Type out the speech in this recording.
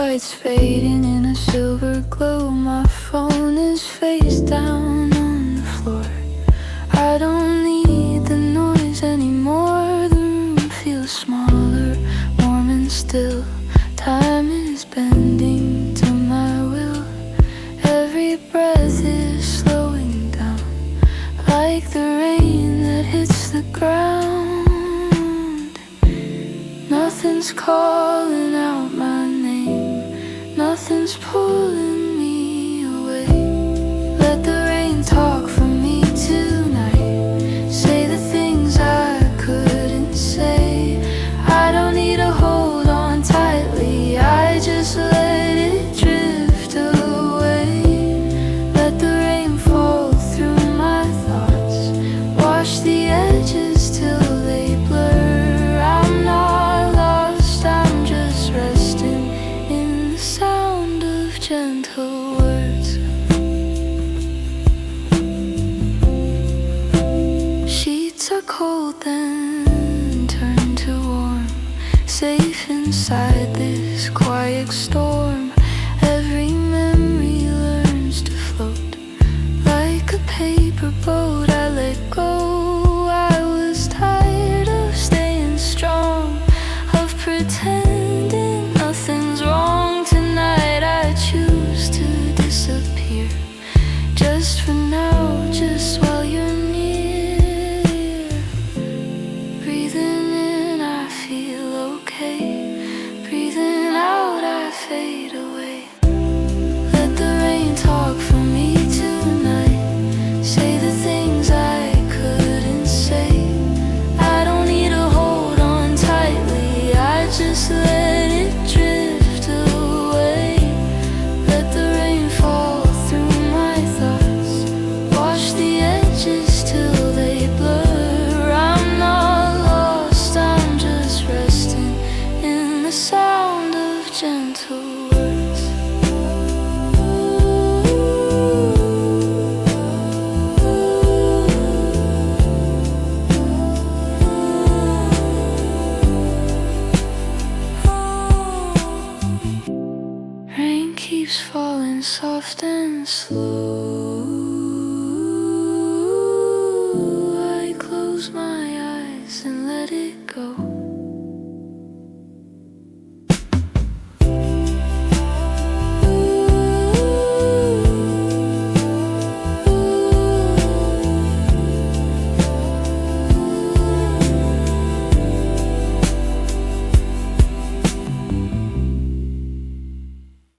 Streetlights fading in a silver glow. My phone is face down on the floor. I don't need the noise anymore. The room feels smaller, warm and still. Time is bending to my will. Every breath is slowing down, like the rain that hits the ground. Nothing's calling out my name, nothing's pulling me away. Let the rain talk for me tonight. Say the things I couldn't say. I don't need to hold on tightly, I just let it drift away. Let the rain fall through my thoughts, wash the edges till they blur. I'm not lost, I'm just resting in the sound of gentle words. Sheets are cold then turn to warm, safe inside this quiet storm. Every memory learns to float like a paper boat. I let go, I was tired of staying strong, of pretending nothing's wrong. Tonight I choose to disappear, just for now, just while you're near. Breathing in I feel okay, breathing out I fade away. Let the rain talk for me tonight. Say the things I couldn't say. I don't need to hold on tightly, I just let it drift away. Let the rain fall through my thoughts, wash the edges till they blur. I'm not lost, I'm just resting in the sound of gentle words. Rain keeps falling soft and slow. I close my eyes and let it go.